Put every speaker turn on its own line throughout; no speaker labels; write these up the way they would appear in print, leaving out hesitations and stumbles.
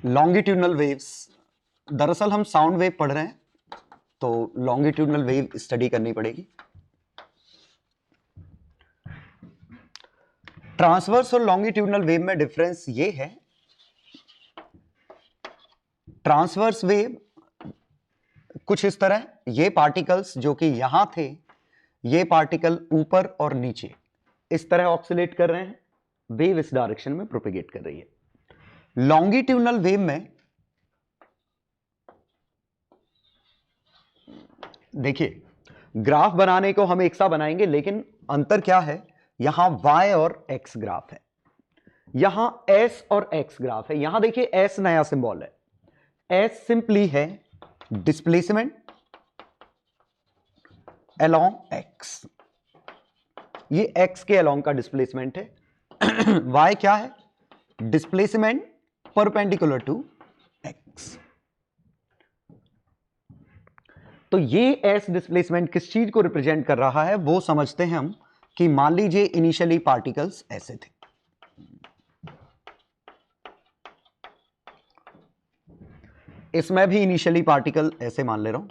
Longitudinal waves, दरअसल हम sound wave पढ़ रहे हैं तो लॉन्गिट्यूडनल वेव स्टडी करनी पड़ेगी। ट्रांसवर्स और लॉन्गिट्यूडनल वेव में डिफरेंस ये है, ट्रांसवर्स वेव कुछ इस तरह, ये पार्टिकल्स जो कि यहां थे, ये पार्टिकल ऊपर और नीचे इस तरह ऑक्सीलेट कर रहे हैं, वेव इस डायरेक्शन में प्रोपेगेट कर रही है। लॉन्गिट्यूडनल वेव में देखिए, ग्राफ बनाने को हम एक सा बनाएंगे, लेकिन अंतर क्या है, यहां y और x ग्राफ है, यहां s और x ग्राफ है। यहां देखिए s नया सिंबल है, s सिंपली है डिस्प्लेसमेंट अलोंग x, ये x के अलोंग का डिस्प्लेसमेंट है। y क्या है, डिस्प्लेसमेंट परपेंडिकुलर टू x। तो ये s डिस्प्लेसमेंट किस चीज को रिप्रेजेंट कर रहा है वो समझते हैं हम, कि मान लीजिए इनिशियली पार्टिकल्स ऐसे थे, इसमें भी इनिशियली पार्टिकल ऐसे मान ले रहा हूं,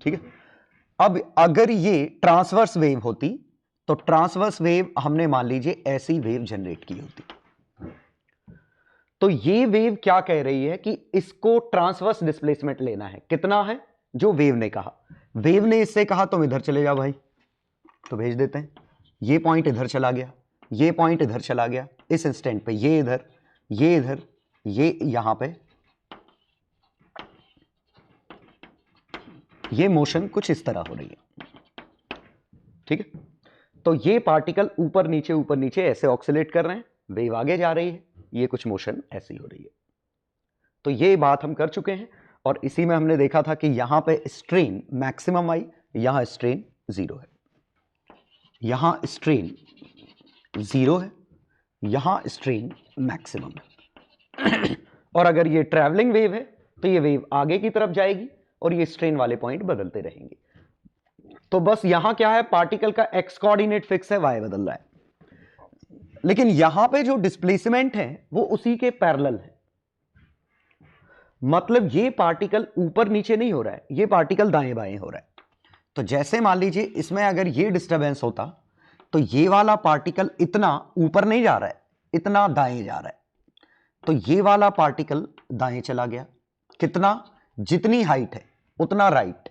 ठीक है। अब अगर ये ट्रांसवर्स वेव होती तो ट्रांसवर्स वेव हमने मान लीजिए ऐसी वेव जनरेट की होती, तो ये वेव क्या कह रही है कि इसको ट्रांसवर्स डिस्प्लेसमेंट लेना है। कितना है, जो वेव ने कहा, वेव ने इससे कहा तुम इधर चले जाओ भाई, तो भेज देते हैं। ये पॉइंट इधर चला गया, ये पॉइंट इधर चला गया, इस इंस्टेंट पे ये इधर, ये इधर, ये यहां पे, ये मोशन कुछ इस तरह हो रही है, ठीक है। तो ये पार्टिकल ऊपर नीचे ऐसे ऑक्सीलेट कर रहे हैं, वेव आगे जा रही है, ये कुछ मोशन ऐसी हो रही है। तो ये बात हम कर चुके हैं, और इसी में हमने देखा था कि यहां पे स्ट्रेन मैक्सिमम आई, यहां स्ट्रेन 0 है, यहां स्ट्रेन 0 है, यहां स्ट्रेन मैक्सिमम है। और अगर ये ट्रैवलिंग वेव है तो ये वेव आगे की तरफ जाएगी और ये स्ट्रेन वाले पॉइंट बदलते रहेंगे। तो बस यहां क्या है, पार्टिकल का एक्स कोऑर्डिनेट फिक्स है, वाई बदल रहा है, लेकिन यहां पे जो डिस्प्लेसमेंट है वो उसी के पैरेलल है। मतलब ये पार्टिकल ऊपर नीचे नहीं हो रहा है, ये पार्टिकल दाएं बाएं हो रहा है। तो जैसे मान लीजिए इसमें अगर ये डिस्टरबेंस होता तो ये वाला पार्टिकल इतना ऊपर नहीं जा रहा है, इतना दाएं जा रहा है, तो ये वाला पार्टिकल दाएं चला गया, कितना, जितनी हाइट है उतना राइट,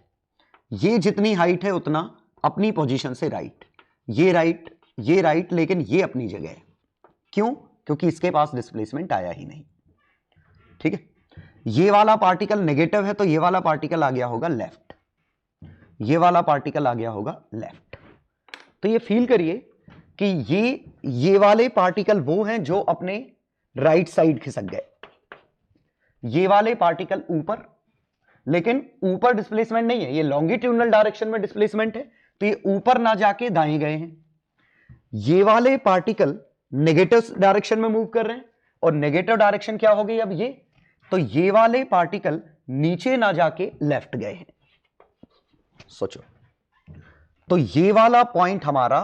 ये जितनी हाइट है उतना अपनी पोजीशन से राइट, ये राइट, लेकिन ये अपनी जगह है। क्यों, क्योंकि इसके पास डिस्प्लेसमेंट आया ही नहीं, ठीक है। ये वाला पार्टिकल नेगेटिव है तो ये वाला पार्टिकल आ गया होगा लेफ्ट, ये वाला पार्टिकल आ गया होगा लेफ्ट। तो ये फील करिए कि ये वाले पार्टिकल वो हैं जो अपने राइट साइड खिसक गए, ये वाले पार्टिकल ऊपर, लेकिन ऊपर डिस्प्लेसमेंट नहीं है, ये लॉन्गिट्यूडनल डायरेक्शन में डिस्प्लेसमेंट है, तो ये ऊपर ना जाके दाएं गए हैं। ये वाले पार्टिकल नेगेटिव डायरेक्शन में मूव कर रहे हैं, और नेगेटिव डायरेक्शन क्या हो गई अब ये, तो ये वाले पार्टिकल नीचे ना जाके लेफ्ट गए हैं। सोचो, तो ये वाला पॉइंट हमारा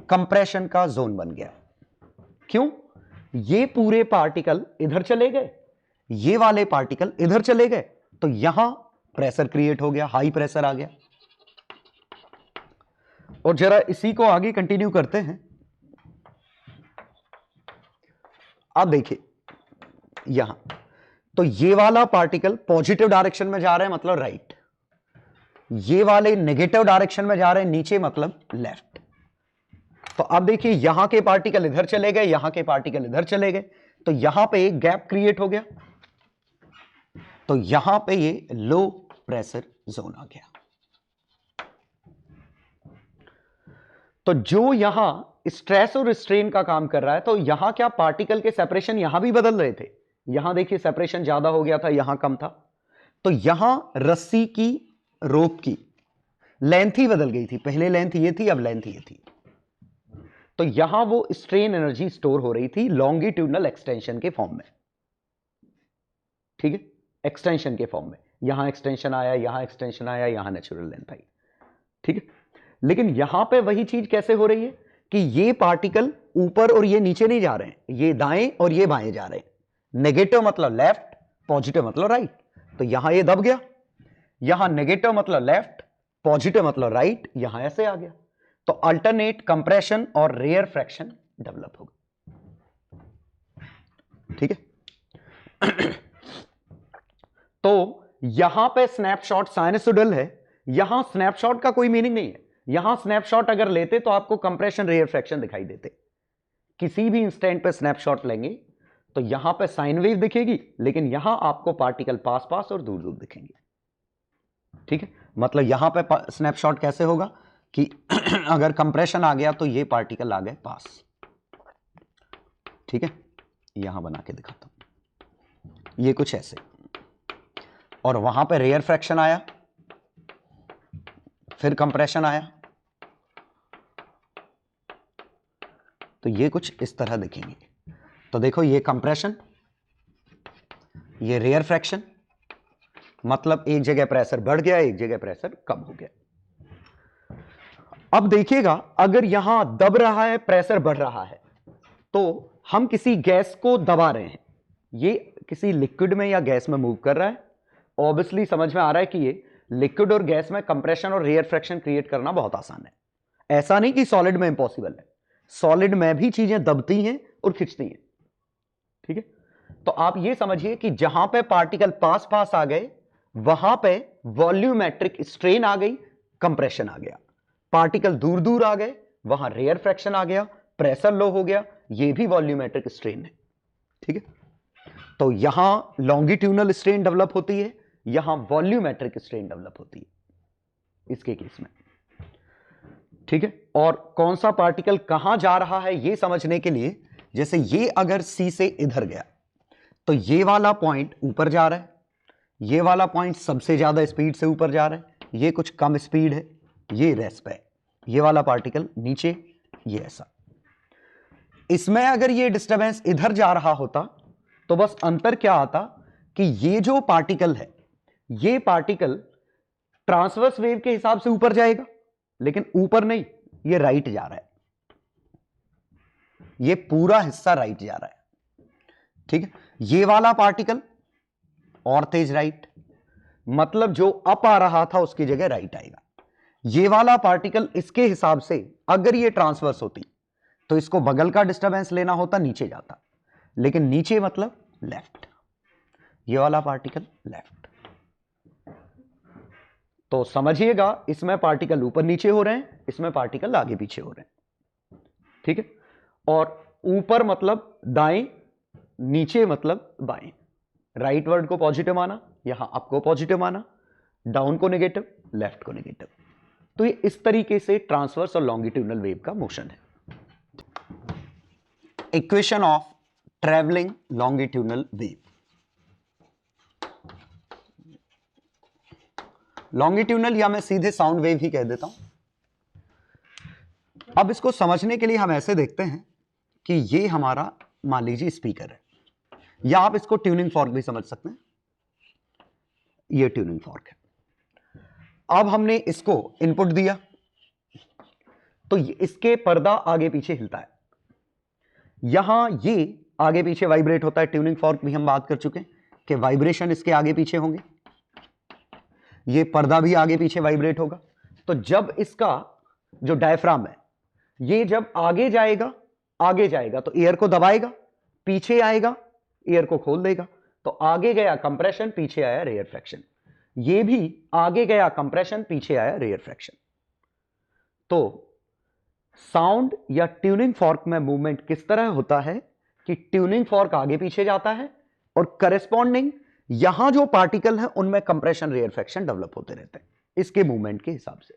कंप्रेशन का जोन बन गया। क्यों, ये पूरे पार्टिकल इधर चले गए, ये वाले पार्टिकल इधर चले गए, तो यहां प्रेशर क्रिएट हो गया, हाई प्रेशर आ गया। और जरा इसी को आगे कंटिन्यू करते हैं। अब देखिए यहां, तो ये वाला पार्टिकल पॉजिटिव डायरेक्शन में जा रहे हैं, मतलब राइट, ये वाले नेगेटिव डायरेक्शन में जा रहे हैं नीचे, मतलब लेफ्ट। तो अब देखिए यहां के पार्टिकल इधर चले गए, यहां के पार्टिकल इधर चले गए, तो यहां पे एक गैप क्रिएट हो गया, तो यहां पे ये लो प्रेशर जोन आ गया। तो जो यहां स्ट्रेस और स्ट्रेन का काम कर रहा है, तो यहां क्या पार्टिकल के सेपरेशन यहां भी बदल रहे थे, यहां देखिए सेपरेशन ज्यादा हो गया था, यहां कम था, तो यहां रस्सी की, रोप की लेंथ ही बदल गई थी, पहले लेंथ ये थी, अब लेंथ ये थी, तो यहां वो स्ट्रेन एनर्जी स्टोर हो रही थी लॉन्गिट्यूडनल एक्सटेंशन के फॉर्म में, ठीक है, एक्सटेंशन के फॉर्म में, यहां एक्सटेंशन आया, यहां एक्सटेंशन आया, यहां नेचुरल लेंथ आई, ठीक है। लेकिन यहां पे वही चीज कैसे हो रही है कि ये पार्टिकल ऊपर और ये नीचे नहीं जा रहे हैं, ये दाएं और ये बाएं जा रहे हैं। नेगेटिव मतलब लेफ्ट, पॉजिटिव मतलब राइट। तो यहां ये दब गया, यहां नेगेटिव मतलब लेफ्ट, पॉजिटिव मतलब राइट, यहां ऐसे आ गया। तो अल्टरनेट कंप्रेशन और रेयर फ्रैक्शन डेवलप होगा। ठीक है। तो यहां पे स्नैपशॉट साइनसोइडल है, यहां स्नैपशॉट का कोई मीनिंग नहीं है। यहां स्नैपशॉट अगर लेते तो आपको कंप्रेशन रेयर फ्रैक्शन दिखाई देते। किसी भी इंस्टेंट पे स्नैपशॉट लेंगे तो यहां पे साइन वेव दिखेगी, लेकिन यहां आपको पार्टिकल पास पास और दूर दूर दिखेंगे। ठीक है, मतलब यहां पे स्नैपशॉट कैसे होगा कि अगर कंप्रेशन आ गया तो ये पार्टिकल आ गए पास। ठीक है, यहां बना के दिखाता हूं, ये कुछ ऐसे, और वहां पे रेयर फ्रैक्शन आया, फिर कंप्रेशन आया, तो ये कुछ इस तरह दिखेंगे। तो देखो, ये कंप्रेशन, ये रेयर फ्रैक्शन, मतलब एक जगह प्रेशर बढ़ गया, एक जगह प्रेशर कम हो गया। अब देखिएगा, अगर यहां दब रहा है, प्रेशर बढ़ रहा है, तो हम किसी गैस को दबा रहे हैं, ये किसी लिक्विड में या गैस में मूव कर रहा है। ऑब्वियसली समझ में आ रहा है कि ये लिक्विड और गैस में कंप्रेशन और रेयर फ्रैक्शन क्रिएट करना बहुत आसान है। ऐसा नहीं कि सॉलिड में इंपॉसिबल है, सॉलिड में भी चीजें दबती हैं और खिंचती हैं। ठीक है, तो आप ये समझिए कि जहां पे पार्टिकल पास पास आ गए, वहां पे वॉल्यूमेट्रिक स्ट्रेन आ गई, कंप्रेशन आ गया। पार्टिकल दूर दूर आ गए, वहां रेयर फ्रैक्शन आ गया, प्रेशर लो हो गया, ये भी वॉल्यूमेट्रिक स्ट्रेन है। ठीक है, तो यहां लॉन्गिट्यूडनल स्ट्रेन डेवलप होती है, यहां वॉल्यूमेट्रिक स्ट्रेन डेवलप होती है इसके केस में। ठीक है, और कौन सा पार्टिकल कहां जा रहा है ये समझने के लिए, जैसे ये अगर सी से इधर गया तो ये वाला पॉइंट ऊपर जा रहा है, ये वाला पॉइंट सबसे ज्यादा स्पीड से ऊपर जा रहा है, ये कुछ कम स्पीड है, ये रेस्ट पे है, ये वाला पार्टिकल नीचे, ये ऐसा। इसमें अगर ये डिस्टरबेंस इधर जा रहा होता तो बस अंतर क्या आता कि ये जो पार्टिकल है, ये पार्टिकल ट्रांसवर्स वेव के हिसाब से ऊपर जाएगा, लेकिन ऊपर नहीं, ये राइट जा रहा है, ये पूरा हिस्सा राइट जा रहा है। ठीक है, ये वाला पार्टिकल और तेज राइट, मतलब जो अप आ रहा था उसकी जगह राइट आएगा। ये वाला पार्टिकल इसके हिसाब से अगर ये ट्रांसवर्स होती तो इसको बगल का डिस्टरबेंस लेना होता, नीचे जाता, लेकिन नीचे मतलब लेफ्ट, ये वाला पार्टिकल लेफ्ट। तो समझिएगा, इसमें पार्टिकल ऊपर नीचे हो रहे हैं, इसमें पार्टिकल आगे पीछे हो रहे हैं। ठीक है, और ऊपर मतलब दाएं, नीचे मतलब बाएं। राइट वर्ड को पॉजिटिव माना, यहां अप को पॉजिटिव माना, डाउन को नेगेटिव, लेफ्ट को नेगेटिव। तो ये इस तरीके से ट्रांसवर्स और लॉन्गिट्यूडनल वेव का मोशन है। Equation of travelling longitudinal wave. Longitudinal या मैं सीधे साउंड वेव ही कह देता हूं। अब इसको समझने के लिए हम ऐसे देखते हैं कि ये हमारा मान लीजिए स्पीकर है, या आप इसको ट्यूनिंग फॉर्क भी समझ सकते हैं, ये ट्यूनिंग फॉर्क है। अब हमने इसको इनपुट दिया तो इसके पर्दा आगे पीछे हिलता है, यहां ये आगे पीछे वाइब्रेट होता है। ट्यूनिंग फॉर्क भी हम बात कर चुके हैं कि वाइब्रेशन इसके आगे पीछे होंगे, ये पर्दा भी आगे पीछे वाइब्रेट होगा। तो जब इसका जो डायफ्राम है, ये जब आगे जाएगा तो एयर को दबाएगा, पीछे आएगा एयर को खोल देगा। तो आगे गया कंप्रेशन, पीछे आया रेयर फ्रैक्शन। ये भी आगे गया कंप्रेशन, पीछे आया रेयर फ्रैक्शन। तो साउंड या ट्यूनिंग फॉर्क में मूवमेंट किस तरह होता है कि ट्यूनिंग फॉर्क आगे पीछे जाता है और करेस्पॉन्डिंग यहां जो पार्टिकल है उनमें कंप्रेशन रेयर फ्रैक्शन डेवलप होते रहते हैं इसके मूवमेंट के हिसाब से।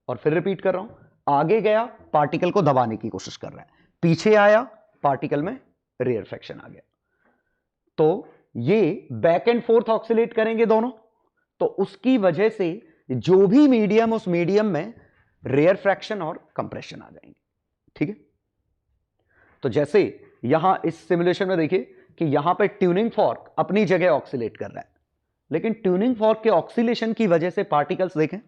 और फिर रिपीट कर रहा हूं, आगे गया पार्टिकल को दबाने की कोशिश कर रहा है, पीछे आया पार्टिकल में रेयर फ्रैक्शन आ गया। तो ये बैक एंड फोर्थ ऑक्सिलेट करेंगे दोनों, तो उसकी वजह से जो भी मीडियम, उस मीडियम में रेयर फ्रैक्शन और कंप्रेशन आ जाएंगे। ठीक है, तो जैसे यहां इस सिमुलेशन में देखिए कि यहां पे ट्यूनिंग फॉर्क अपनी जगह ऑक्सिलेट कर रहा है, लेकिन ट्यूनिंग फॉर्क के ऑक्सिलेशन की वजह से पार्टिकल्स, देखें,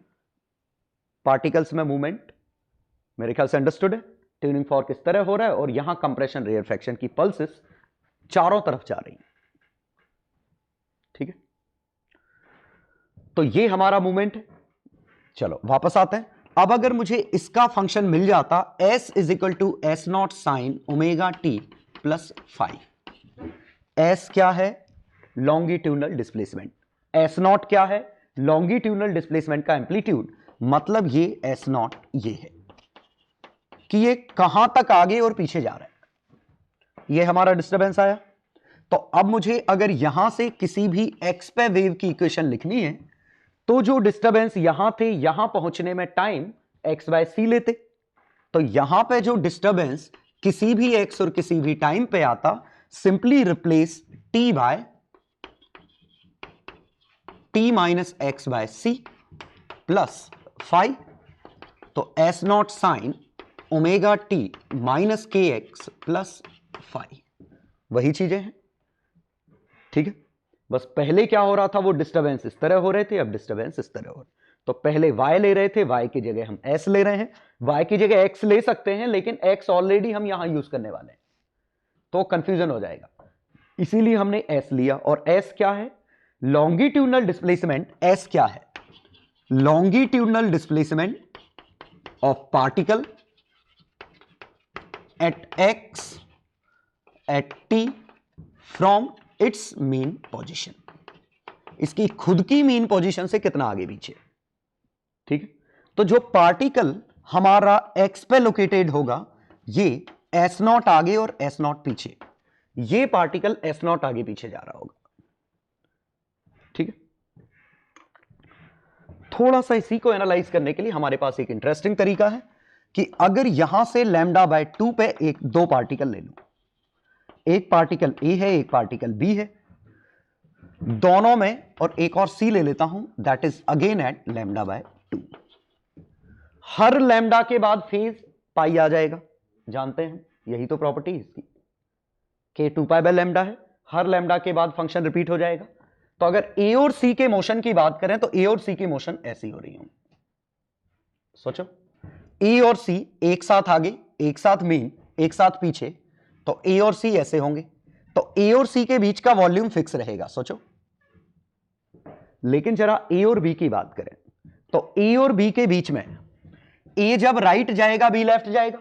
पार्टिकल्स में मूवमेंट, मेरे ख्याल से अंडरस्टूड है। ट्यूनिंग फॉर्क इस तरह हो रहा है और यहां कंप्रेशन रेयरफेक्शन की पल्सेस चारों तरफ जा रही हैं। ठीक है, तो ये हमारा मूवमेंट है। चलो वापस आते हैं। अब अगर मुझे इसका फंक्शन मिल जाता s is equal to s naught sine omega t plus five. s क्या है? Longitudinal displacement. एस नॉट क्या है? लॉन्गिट्यूडनल डिस्प्लेसमेंट का एम्पलीट्यूड। मतलब ये एस नॉट ये है कि ये कहां तक आगे और पीछे जा रहा है। ये हमारा डिस्टरबेंस आया। तो अब मुझे अगर यहां से किसी भी x पे वेव की इक्वेशन लिखनी है तो जो डिस्टरबेंस यहां थे, यहां पहुंचने में टाइम x/c लेते। तो यहां पे जो डिस्टरबेंस किसी भी x और किसी भी टाइम पे आता, simply replace t by t minus x/c plus 5। तो s naught sine omega T minus के एक्स प्लस 5, वही चीजें हैं। ठीक है, बस पहले क्या हो रहा था, वो डिस्टरबेंस इस तरह हो रहे थे, अब डिस्टरबेंस इस तरह हो रहे। तो पहले y ले रहे थे, y की जगह हम s ले रहे हैं। y की जगह x ले सकते हैं, लेकिन x ऑलरेडी हम यहां यूज करने वाले हैं, तो कंफ्यूजन हो जाएगा। इसीलिए हमने s लिया। और s क्या है? Longitudinal displacement. s क्या है? Longitudinal displacement of particle at x at t from its mean position. इसकी खुद की मीन पोजीशन से कितना आगे पीछे। ठीक है, तो जो पार्टिकल हमारा x पे लोकेटेड होगा, ये s नॉट आगे और s नॉट पीछे, ये पार्टिकल s नॉट आगे पीछे जा रहा होगा। ठीक है, थोड़ा सा इसी को एनालाइज करने के लिए हमारे पास एक इंटरेस्टिंग तरीका है कि अगर यहां से λ/2 पे दो पार्टिकल ले लूं, एक पार्टिकल A है, एक पार्टिकल B है, दोनों में, और एक और C ले लेता हूं, दैट इज अगेन एट λ/2। हर लैम्डा के बाद फेज पाई आ जाएगा, जानते हैं, यही तो प्रॉपर्टी इसकी, k 2π/λ है। हर लैम्डा के बाद फंक्शन रिपीट हो जाएगा। तो अगर A और C के मोशन की बात करें तो A और C की मोशन ऐसी हो रही होंगी। सोचो, A और C एक साथ आगे, एक साथ मेन, एक साथ पीछे, तो A और C ऐसे होंगे। तो A और C के बीच का वॉल्यूम फिक्स रहेगा, सोचो। लेकिन जरा A और B की बात करें तो A और B के बीच में A जब राइट जाएगा B लेफ्ट जाएगा,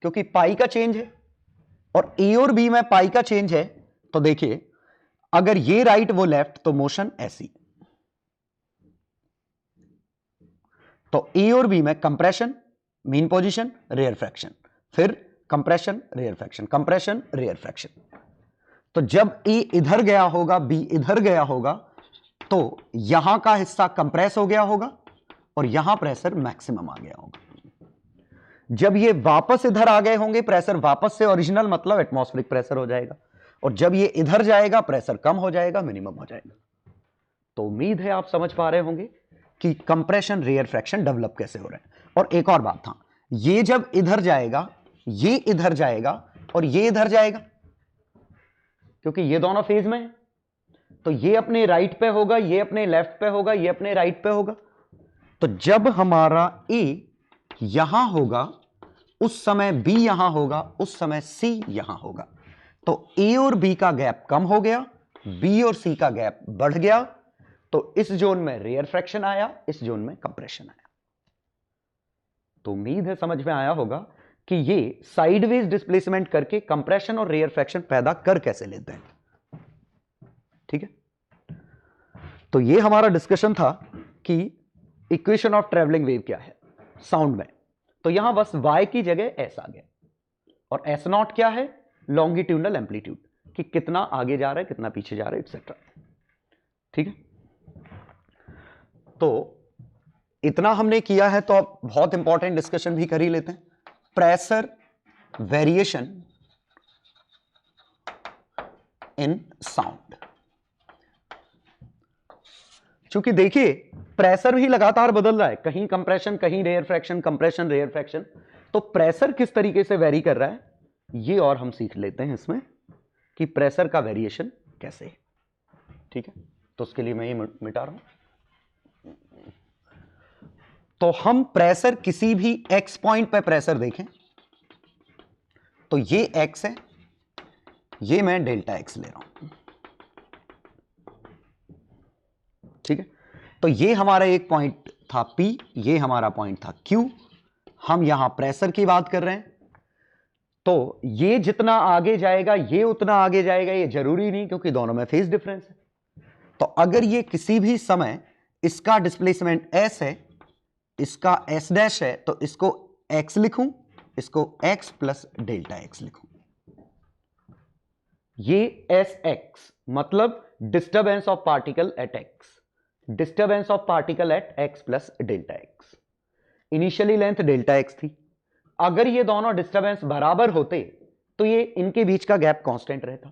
क्योंकि पाई का चेंज है, और A और B में पाई का चेंज है। तो देखिए, अगर ये राइट वो लेफ्ट, तो मोशन ऐसी। तो A और B में compression, mean position, rarefaction, फिर compression, rarefaction, compression, rarefaction. तो जब A इधर गया होगा, B इधर गया होगा, तो यहां का हिस्सा कंप्रेस हो गया होगा और यहां प्रेशर मैक्सिमम आ गया होगा। जब ये वापस इधर आ गए होंगे, प्रेशर वापस से ओरिजिनल, मतलब एटमॉस्फेरिक प्रेशर हो जाएगा। और जब ये इधर जाएगा, प्रेशर कम हो जाएगा, मिनिमम हो जाएगा। तो उम्मीद है आप समझ पा रहे होंगे कि कंप्रेशन रेयर फ्रैक्शन डेवलप कैसे हो रहा है। और एक और बात था, ये जब इधर जाएगा, ये इधर जाएगा और ये इधर जाएगा, क्योंकि ये दोनों फेज में है, तो ये अपने राइट पे होगा, ये अपने लेफ्ट पे होगा, ये अपने राइट पे होगा। तो जब हमारा A यहां होगा, उस समय B यहां होगा, उस समय C यहां होगा। तो A और B का गैप कम हो गया, B और C का गैप बढ़ गया। तो इस जोन में रेयर फ्रैक्शन आया, इस जोन में कंप्रेशन आया। तो उम्मीद है समझ में आया होगा कि ये साइडवेज डिस्प्लेसमेंट करके कंप्रेशन और रेयर फ्रैक्शन पैदा कर कैसे लेते हैं। ठीक है, तो ये हमारा डिस्कशन था कि इक्वेशन ऑफ ट्रेवलिंग वेव क्या है साउंड में। तो यहां बस y की जगह s आ गया, और s नॉट क्या है? लॉन्गिट्यूडनल एम्पलीट्यूड, कि कितना आगे जा रहा है, कितना पीछे जा रहा है, एक्सेट्रा। ठीक है, तो इतना हमने किया है, तो अब बहुत इंपॉर्टेंट डिस्कशन भी कर ही लेते हैं। Pressure variation in sound. चूंकि देखिए, प्रेशर भी लगातार बदल रहा है, कहीं कंप्रेशन, कहीं rarefaction, compression, rarefaction. तो प्रेशर किस तरीके से वेरी कर रहा है, ये और हम सीख लेते हैं इसमें, कि प्रेशर का वेरिएशन कैसे है। ठीक है, तो उसके लिए मैं ये मिटा रहा हूं। तो हम प्रेशर, किसी भी x पॉइंट पे प्रेशर देखें, तो ये x है, ये मैं डेल्टा x ले रहा हूं, ठीक है। तो ये हमारा एक पॉइंट था P, ये हमारा पॉइंट था Q, हम यहां प्रेशर की बात कर रहे हैं। तो ये जितना आगे जाएगा ये उतना आगे जाएगा, ये जरूरी नहीं, क्योंकि दोनों में फेज डिफरेंस है। तो अगर ये किसी भी समय इसका डिस्प्लेसमेंट s है, इसका s डैश है, तो इसको x लिखूं, इसको x प्लस डेल्टा x लिखूं। ये sx मतलब disturbance of particle at x, disturbance of particle at x plus delta x। Initially length delta x थी, अगर ये दोनों डिस्टर्बेंस बराबर होते तो ये इनके बीच का गैप कांस्टेंट रहता,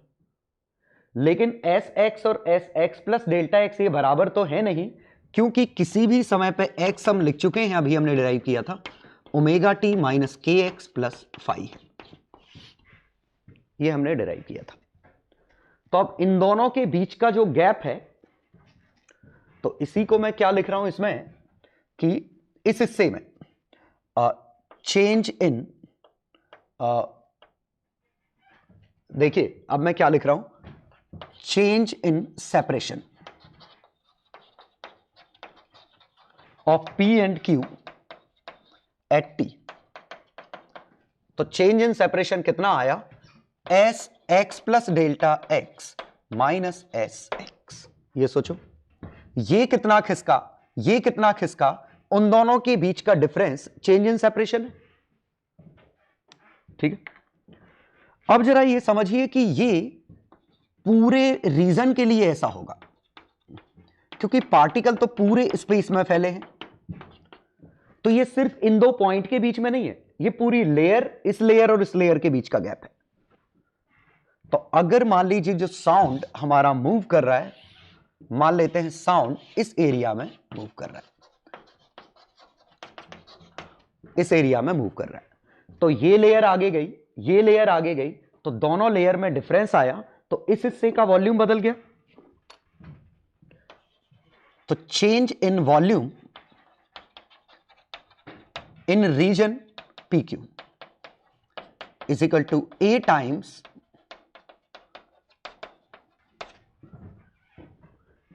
लेकिन sx और sx प्लस डेल्टा x ये बराबर तो है नहीं, क्योंकि किसी भी समय पे x हम लिख चुके हैं, अभी हमने डिराइव किया था ओमेगा टी माइनस के एक्स प्लस फाई, ये हमने डिराइव किया था। तो अब इन दोनों के बीच का जो गैप है, तो इसी को मैं क्या लिख रहा हूं इसमें कि इस हिस्से में चेंज इन, देखिए अब मैं क्या लिख रहा हूं, change in separation of P and Q at T। तो चेंज इन सेपरेशन कितना आया, s x plus delta x minus s x. ये सोचो, ये कितना खिसका, ये कितना खिसका, उन दोनों के बीच का डिफरेंस चेंज इन सेपरेशन है, ठीक है। अब जरा ये समझिए कि ये पूरे रीजन के लिए ऐसा होगा, क्योंकि पार्टिकल तो पूरे स्पेस में फैले हैं, तो ये सिर्फ इन दो पॉइंट के बीच में नहीं है, ये पूरी लेयर, इस लेयर और इस लेयर के बीच का गैप है। तो अगर मान लीजिए जो साउंड हमारा मूव कर रहा है, मान लेते हैं साउंड इस एरिया में मूव कर रहा है, इस एरिया में मूव कर रहा है, तो ये लेयर आगे गई, ये लेयर आगे गई, तो दोनों लेयर में डिफरेंस आया, तो इस हिस्से का वॉल्यूम बदल गया। तो change in volume in region PQ is equal to A times,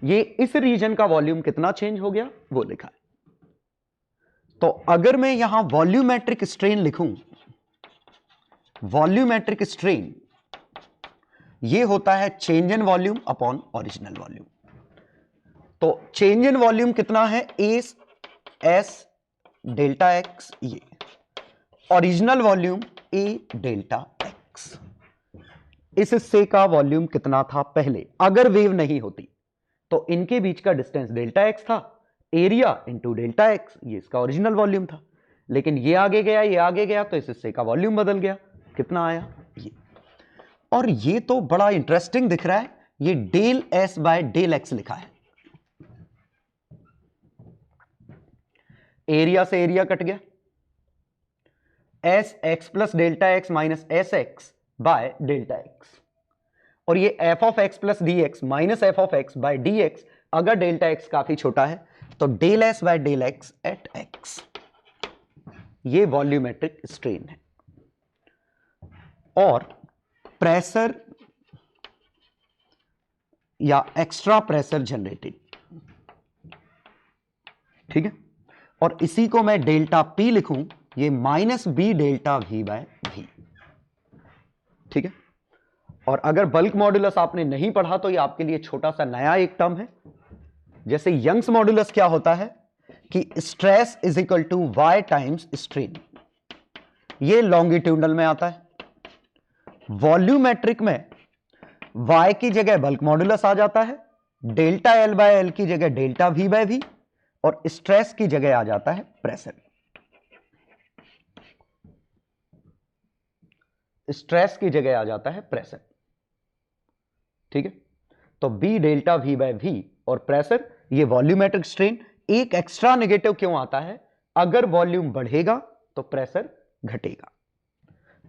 ये इस रीजन का वॉल्यूम कितना चेंज हो गया वो लिखा है। तो अगर मैं यहां वॉल्यूमेट्रिक स्ट्रेन लिखूं, वॉल्यूमेट्रिक स्ट्रेन ये होता है change in volume upon original volume. तो चेंज इन वॉल्यूम कितना है, एस डेल्टा एक्स, ये ओरिजिनल वॉल्यूम ए डेल्टा एक्स। इस हिस्से का वॉल्यूम कितना था पहले, अगर वेव नहीं होती तो इनके बीच का डिस्टेंस डेल्टा एक्स था, एरिया इंटू डेल्टा एक्स, ये इसका ओरिजिनल वॉल्यूम था, लेकिन ये आगे गया, ये आगे गया, तो इस हिस्से का वॉल्यूम बदल गया, कितना आया ये। और ये तो बड़ा इंटरेस्टिंग दिख रहा है, ये del S by del x लिखा है, एरिया से एरिया कट गया, s x plus delta x minus s x by delta x, और ये f of x plus d x minus f of x by d x, अगर delta x काफी छोटा है तो del S by del x at x, ये volumetric strain है। और प्रेशर या एक्स्ट्रा प्रेशर जनरेटेड, ठीक है, और इसी को मैं डेल्टा पी लिखूं, ये minus B delta V by V, ठीक है। और अगर बल्क मॉड्यूलस आपने नहीं पढ़ा तो ये आपके लिए छोटा सा नया एक टर्म है। जैसे यंग्स मॉड्यूलस क्या होता है कि stress is equal to Y times strain, ये लॉन्गिट्यूडनल में आता है। वॉल्यूमेट्रिक में वाई की जगह बल्क मॉड्यूलस आ जाता है, डेल्टा एल बाय एल की जगह डेल्टा वी बाय वी, और स्ट्रेस की जगह आ जाता है प्रेशर, स्ट्रेस की जगह आ जाता है प्रेशर, ठीक है। तो B delta V by V और प्रेशर, ये वॉल्यूमेट्रिक स्ट्रेन। एक एक्स्ट्रा नेगेटिव क्यों आता है, अगर वॉल्यूम बढ़ेगा तो प्रेशर घटेगा,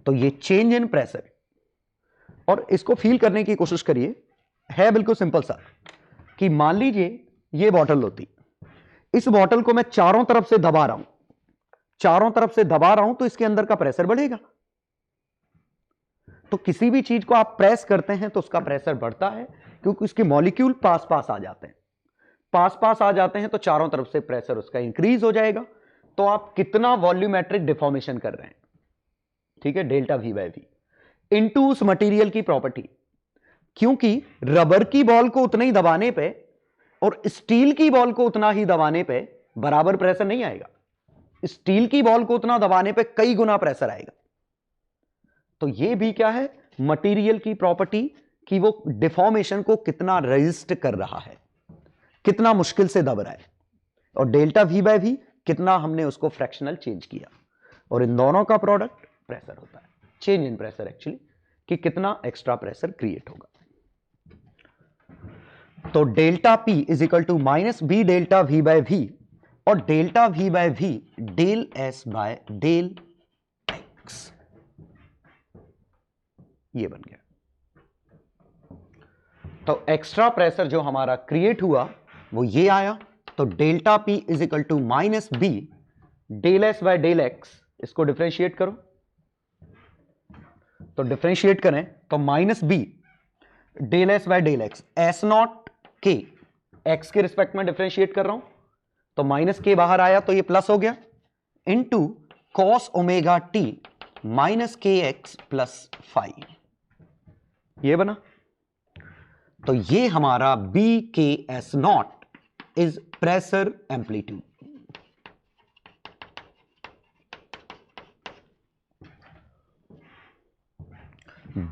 तो ये चेंज इन प्रेशर। और इसको फील करने की कोशिश करिए, है बिल्कुल सिंपल सा, कि मान लीजिए ये बॉटल होती, इस बॉटल को मैं चारों तरफ से दबा रहा हूं, चारों तरफ से दबा रहा हूं, तो इसके अंदर का प्रेशर बढ़ेगा, तो किसी भी चीज को आप प्रेस करते हैं तो उसका प्रेशर बढ़ता है, क्योंकि उसके मॉलिक्यूल पास पास आ जाते हैं। पास पास आ जाते हैं तो चारों तरफ से प्रेशर उसका इंक्रीज हो जाएगा। तो आप कितना वॉल्यूमेट्रिक डिफॉर्मेशन कर रहे हैं, ठीक है, delta V by V into उस मटेरियल की प्रॉपर्टी। क्योंकि रबर की बॉल को उतना ही दबाने पे और स्टील की बॉल को उतना ही दबाने पे बराबर प्रेशर नहीं आएगा। स्टील की बॉल को उतना दबाने पे कई गुना प्रेशर आएगा। तो ये भी क्या है, मटेरियल की प्रॉपर्टी कि वो डिफॉर्मेशन को कितना रेजिस्ट कर रहा है, कितना मुश्किल से दब रहा है। और डेल्टा वी बाय वी कितना हमने उसको फ्रैक्शनल चेंज किया, और इन दोनों का प्रोडक्ट प्रेशर होता है, चेंज इन प्रेशर एक्चुअली, कि कितना एक्स्ट्रा प्रेशर क्रिएट होगा। तो delta P is equal to minus B delta V by V, और delta V by V del S by del X, ये बन गया। तो एक्स्ट्रा प्रेशर जो हमारा क्रिएट हुआ वो ये आया। तो delta P is equal to minus B del S by del X, इसको डिफरेंशिएट करो। तो डिफरेंशिएट करें तो minus B del S by del X, S nought के, एक्स के रिस्पेक्ट में डिफरेंशिएट कर रहा हूं, तो माइनस के बाहर आया तो ये प्लस हो गया, into cos omega T minus के एक्स प्लस 5, ये बना। तो ये हमारा B K S nought is pressure amplitude.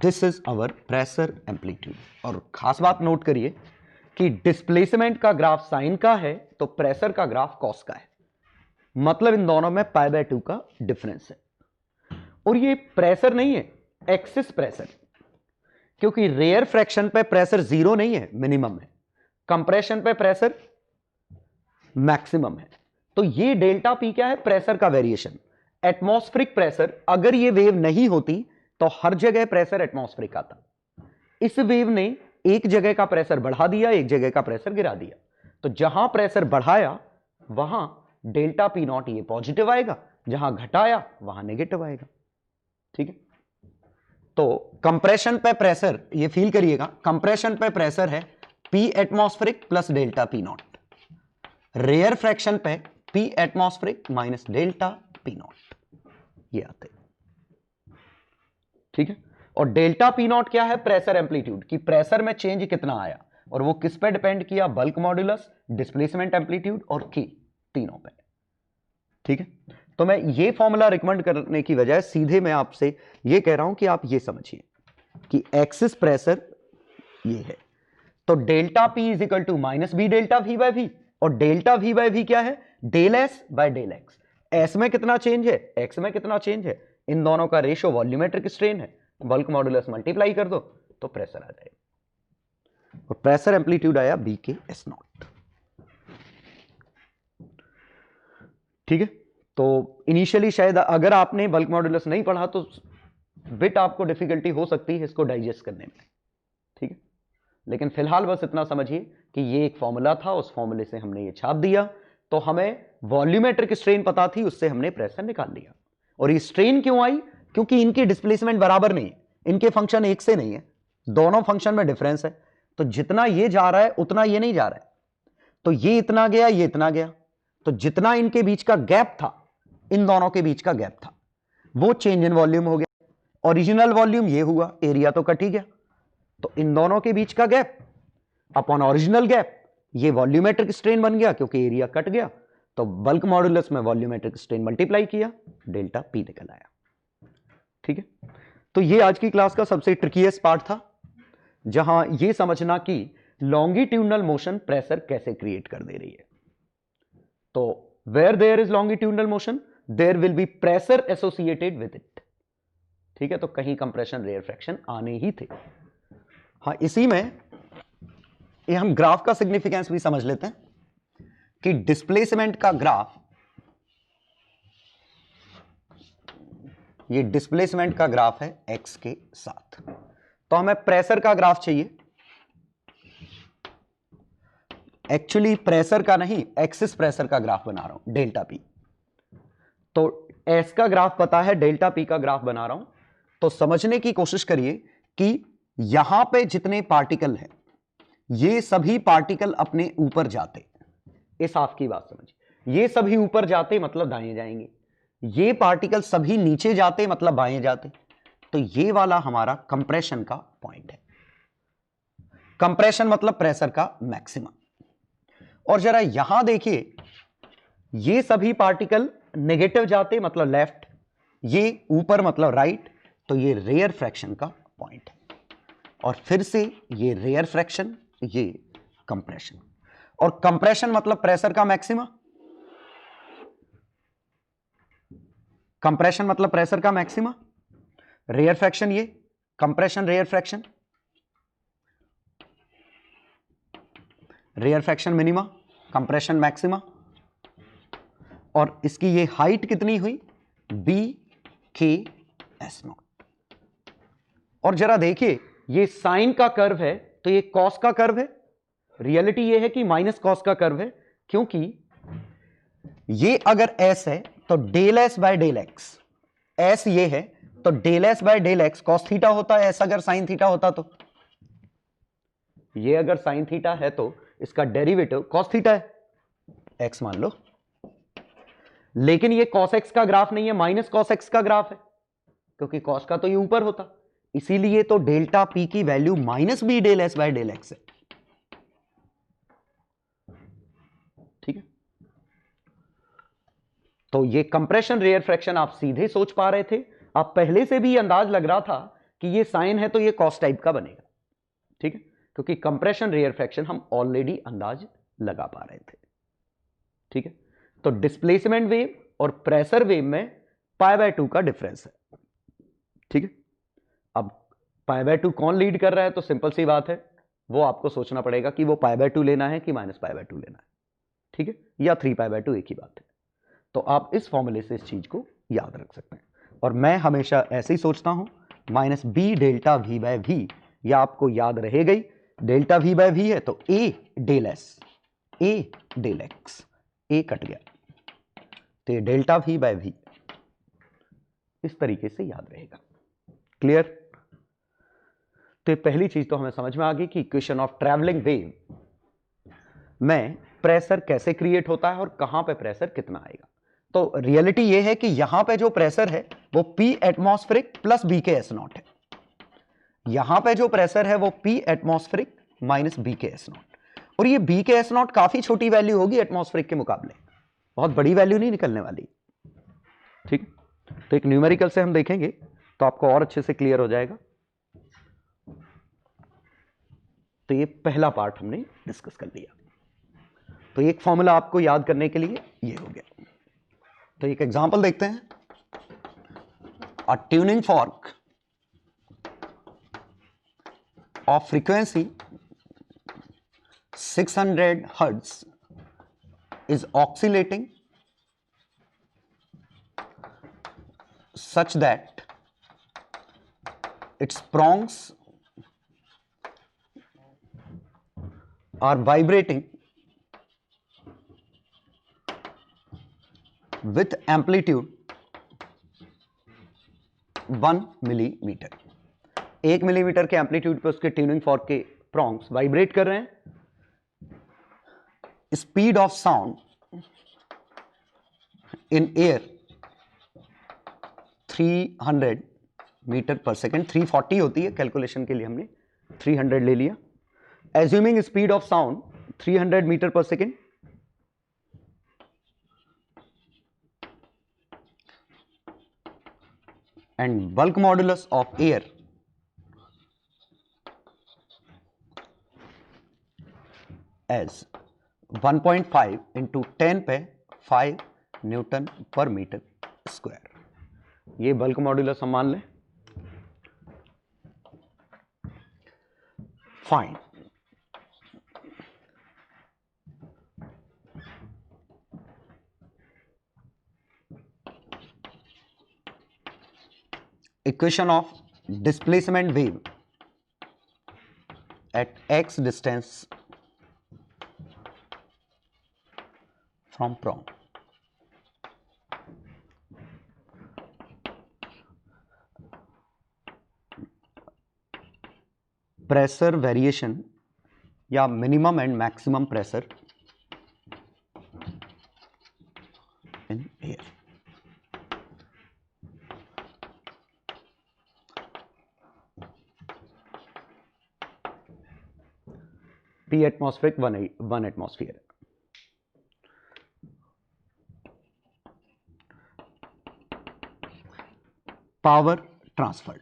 This is our pressure amplitude. और खास बात नोट करिए कि डिस्प्लेसमेंट का ग्राफ साइन का है तो प्रेशर का ग्राफ कॉस का है, मतलब इन दोनों में पाई बाय 2 का डिफरेंस है। और ये प्रेशर नहीं है, एक्सिस प्रेशर, क्योंकि रेयर फ्रैक्शन पे प्रेशर 0 नहीं है, मिनिमम है, कंप्रेशन पे प्रेशर मैक्सिमम है। तो ये डेल्टा पी क्या है, प्रेशर का वेरिएशन। एटमॉस्फेरिक प्रेशर, अगर ये वेव नहीं होती तो हर जगह प्रेशर एटमॉस्फेरिक आता। इस वेव ने एक जगह का प्रेशर बढ़ा दिया, एक जगह का प्रेशर गिरा दिया। तो जहां प्रेशर बढ़ाया वहां डेल्टा पी नॉट ये पॉजिटिव आएगा, जहां घटाया वहां नेगेटिव आएगा, ठीक है। तो कंप्रेशन पे प्रेशर, ये फील करिएगा, कंप्रेशन पे प्रेशर है P atmospheric plus delta P naught, rarefaction पे P atmospheric minus delta P naught, ये आते, ठीक है। और डेल्टा पी नॉट क्या है, प्रेशर एम्पलीट्यूड, कि प्रेशर में चेंज कितना आया, और वो किस पे डिपेंड किया, बल्क मॉड्यूलस, डिस्प्लेसमेंट एम्पलीट्यूड और के, तीनों पे, ठीक है। तो मैं ये फॉर्मूला रिकमेंड करने की वजह सीधे मैं आपसे ये कह रहा हूं कि आप ये समझिए कि एक्सिस प्रेशर ये है। तो delta P is equal to minus B delta V by V, और डेल्टा वी बाय वी क्या है, del S by del X. S में कितना चेंज है, एक्स में कितना चेंज है, इन दोनों का रेशियो वॉल्यूमेट्रिक स्ट्रेन है, बल्क मॉड्यूलस मल्टीप्लाई कर दो तो प्रेशर आ जाएगा। और प्रेशर एम्पलीट्यूड आया बी के एस नॉट, ठीक है। तो इनिशियली शायद अगर आपने बल्क मॉड्यूलस नहीं पढ़ा तो बिट आपको डिफिकल्टी हो सकती है इसको डाइजेस्ट करने में, ठीक है। लेकिन फिलहाल बस इतना समझिए कि ये एक फॉर्मूला था, उस फॉर्मूले से हमने ये छाप दिया, तो हमें वॉल्यूमेट्रिक स्ट्रेन पता थी, उससे हमने प्रेशर निकाल लिया। और ये स्ट्रेन क्यों आई, क्योंकि इनकी डिस्प्लेसमेंट बराबर नहीं है, इनके फंक्शन एक से नहीं है, दोनों फंक्शन में डिफरेंस है। तो जितना ये जा रहा है उतना ये नहीं जा रहा है, तो ये इतना गया, ये इतना गया, तो जितना इनके बीच का गैप था, इन दोनों के बीच का गैप था, वो चेंज इन वॉल्यूम हो गया। ओरिजिनल वॉल्यूम ये हुआ, एरिया तो कट ही गया, तो इन दोनों के बीच का गैप अपॉन ओरिजिनल गैप, ये वॉल्यूमेट्रिक स्ट्रेन बन गया, क्योंकि एरिया कट गया। तो बल्क मॉड्यूलस में वॉल्यूमेट्रिक स्ट्रेन मल्टीप्लाई किया, डेल्टा पी निकल आया, ठीक है। तो ये आज की क्लास का सबसे ट्रिकीएस्ट पार्ट था, जहां ये समझना कि लॉन्गिट्यूडनल मोशन प्रेशर कैसे क्रिएट कर दे रही है। तो where there is longitudinal motion there will be pressure associated with it, ठीक है। तो कहीं कंप्रेशन रेयर फ्रैक्शन आने ही थे। हाँ, इसी में ये हम ग्राफ का सिग्निफिकेंस भी समझ लेते हैं कि डिस्प्लेसमेंट का ग्राफ, ये डिस्प्लेसमेंट का ग्राफ है एक्स के साथ, तो हमें प्रेशर का ग्राफ चाहिए। एक्चुअली प्रेशर का नहीं, एक्सिस प्रेशर का ग्राफ बना रहा हूं, डेल्टा पी। तो एस का ग्राफ पता है, डेल्टा पी का ग्राफ बना रहा हूं। तो समझने की कोशिश करिए कि यहां पे जितने पार्टिकल हैं ये सभी पार्टिकल अपने ऊपर जाते, इस हाफ की बात समझिए, ये सभी ऊपर जाते मतलब दाएं जाएंगे, ये पार्टिकल सभी नीचे जाते मतलब बाएं जाते। तो ये वाला हमारा कंप्रेशन का पॉइंट है। कंप्रेशन मतलब प्रेशर का मैक्सिमम। और जरा यहां देखिए, ये सभी पार्टिकल नेगेटिव जाते मतलब लेफ्ट, ये ऊपर मतलब राइट, तो ये रेयर फ्रैक्शन का पॉइंट है। और फिर से ये रेयर फ्रैक्शन, ये कंप्रेशन। और कंप्रेशन मतलब प्रेशर का मैक्सिमा, कंप्रेशन मतलब प्रेशर का मैक्सिमा, रेयर फ्रैक्शन ये, compression rarefaction, rarefaction minima, compression maxima. और इसकी ये हाइट कितनी हुई, बी के एस नॉट। और जरा देखिए, ये साइन का कर्व है तो ये कॉस का कर्व है, रियलिटी ये है कि माइनस कॉस का कर्व है, क्योंकि ये अगर एस है तो del S by del X, S ये है तो del S by del X cos theta होता है, एस अगर साइन थीटा होता तो, ये अगर साइन थीटा है तो इसका डेरिवेटिव कॉस थीटा है, एक्स मान लो। लेकिन ये कॉस एक्स का ग्राफ नहीं है, माइनस कॉस एक्स का ग्राफ है, क्योंकि कॉस का तो ये ऊपर होता, इसीलिए तो डेल्टा पी की value minus B del S by del X है। ठीक है, तो ये कंप्रेशन रेयर फ्रैक्शन आप सीधे सोच पा रहे थे, आप पहले से भी अंदाज लग रहा था कि ये साइन है तो ये कॉस टाइप का बनेगा। ठीक है, क्योंकि कंप्रेशन रेयर फ्रैक्शन हम ऑलरेडी अंदाज लगा पा रहे थे। ठीक है, तो डिस्प्लेसमेंट वेव और प्रेशर वेव में π/2 का डिफरेंस है। ठीक है, अब π/2 कौन लीड कर रहा है, तो सिंपल सी बात है, वो आपको सोचना पड़ेगा कि वो π/2 लेना है कि -π/2 लेना है। ठीक है, या 3π/2 एक ही बात है। तो आप इस फॉर्मूले से इस चीज को याद रख सकते हैं। और मैं हमेशा ऐसे ही सोचता हूं, -b delta v by V, या आपको याद रहे गई, डेल्टा v बाय वी है तो a del S, a del X, a cut गया, तो ये डेल्टा v बाय वी इस तरीके से याद रहेगा। क्लियर? तो पहली चीज तो हमें समझ में आ गई कि इक्वेशन ऑफ ट्रैवलिंग वेव में प्रेशर कैसे क्रिएट होता है और कहां पे प्रेशर कितना आएगा। तो रियलिटी ये है कि यहां पे जो प्रेशर है वो P atmospheric plus B K S not है, यहां पे जो प्रेशर है वो P atmospheric minus B K S nought, और ये बी के एस नॉट काफी छोटी वैल्यू होगी एटमॉस्फेरिक के मुकाबले, बहुत बड़ी वैल्यू नहीं निकलने वाली। ठीक, तो एक न्यूमेरिकल से हम देखेंगे तो आपको और अच्छे से क्लियर हो जाएगा। तो ये पहला पार्ट हमने डिस्कस कर लिया। तो एक फॉर्मूला आपको याद करने के लिए ये हो गया। तो एक एग्जांपल देखते हैं, a tuning fork of frequency 600 hertz is oscillating such that its prongs are vibrating with amplitude 1 millimetre. 1 millimetre के एम्पलीट्यूड पे उसके ट्यूनिंग फॉर्क के प्रोंग्स वाइब्रेट कर रहे हैं। Speed of sound in air 300 metre per second, 340 होती है, calculation के लिए हमने 300 ले लिया। Assuming speed of sound 300 metre per second, and bulk modulus of air as 1.5 into 10 पे 5 न्यूटन पर मीटर स्क्वायर। ये बल्क मॉड्यूलस हम मान लें। Fine, equation of displacement wave at x distance from prong। Pressure variation या minimum and maximum pressure in air. P atmospheric 1 atmosphere। Power transferred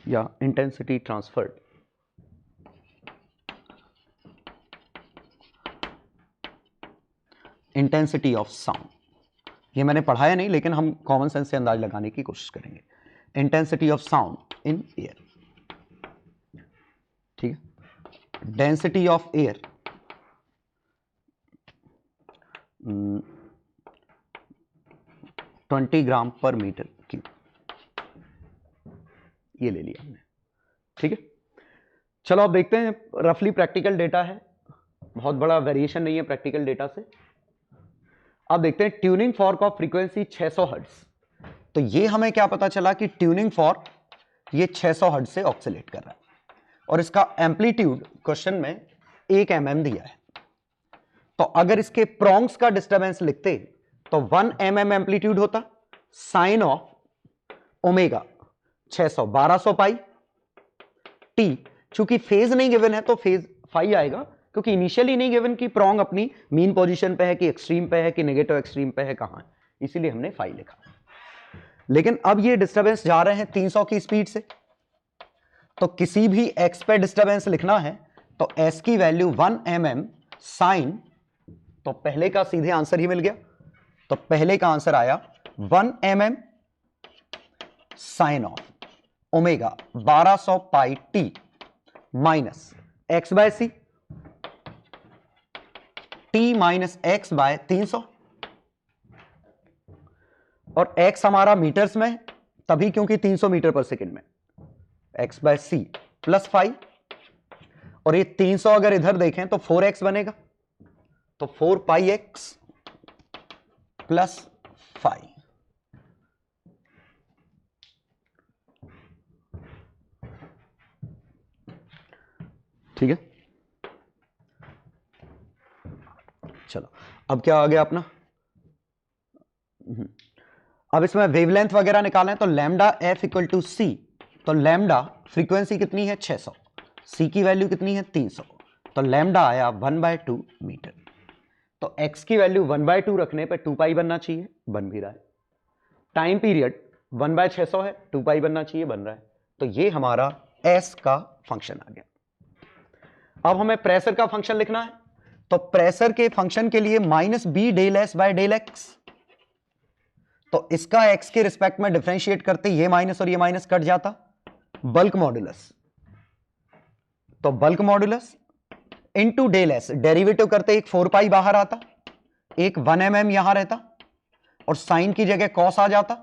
या intensity transferred intensity of sound, ये मैंने पढ़ाया नहीं लेकिन हम कॉमन सेंस से अंदाज लगाने की कोशिश करेंगे। Intensity of sound in air, ठीक है। डेंसिटी ऑफ एयर 20 ग्राम पर मीटर क्यूब, ये ले लिया हमने, ठीक है। चलो अब देखते हैं, रफली प्रैक्टिकल डेटा है, बहुत बड़ा वेरिएशन नहीं है प्रैक्टिकल डेटा से। अब देखते हैं tuning fork of frequency 600 hertz. तो ये हमें क्या पता चला कि ट्यूनिंग फॉर्क ये 600 हर्ट्ज से ऑक्सीलेट कर रहा है और इसका एम्पलीट्यूड क्वेश्चन में 1 mm दिया है। तो अगर इसके प्रोंग्स का डिस्टरबेंस लिखते तो 1 mm एम्पलीट्यूड होता, sine of omega 600 1200 pi T. चूंकि फेज नहीं गिवन है तो फेज फाई आएगा, क्योंकि इनिशियली नहीं गिवन कि प्रोंग अपनी मीन पोजीशन पे है कि एक्सट्रीम पे है कि नेगेटिव एक्सट्रीम पे है, कहां है, इसीलिए हमने फाई लिखा। लेकिन अब ये डिस्टरबेंस जा रहे हैं 300 की स्पीड से, तो किसी भी एक्स पे डिस्टरबेंस लिखना है तो एस की वैल्यू 1 mm साइन, तो पहले का सीधे आंसर ही मिल गया। तो पहले का आंसर आया 1 mm sine of omega 1200 pi T minus X by C, T minus X by 300, और एक्स हमारा मीटर्स में तभी क्योंकि 300 मीटर पर सेकेंड में, एक्स बाय सी प्लस 5, और ये 300 अगर इधर देखें तो 4x बनेगा, तो 4 पाई एक्स प्लस 5। ठीक है, चलो अब क्या आ गया अपना, अब इसमें वेवलेंथ वगैरह निकालें तो लैम्डा एफ इक्वल टू सी, तो लैम्डा फ्रीक्वेंसी कितनी है 600, सी की वैल्यू कितनी है 300, तो लैम्डा आया 1/2 मीटर। तो x की वैल्यू 1/2 रखने पे 2 पाई बनना चाहिए, बन भी रहा है। टाइम पीरियड 1/600 है, 2 पाई बनना चाहिए, बन रहा है। तो ये हमारा s का फंक्शन आ गया। अब हमें प्रेशर का फंक्शन लिखना है, तो प्रेशर के फंक्शन के लिए -b del S by del X, तो इसका x के रिस्पेक्ट में डिफरेंशिएट करते ये माइनस और ये माइनस कट जाता, बल्क मॉड्यूलस, तो bulk modulus into del S, derivative करते एक 4 पाई बाहर आता, एक 1 mm यहां रहता और साइन की जगह कॉस आ जाता,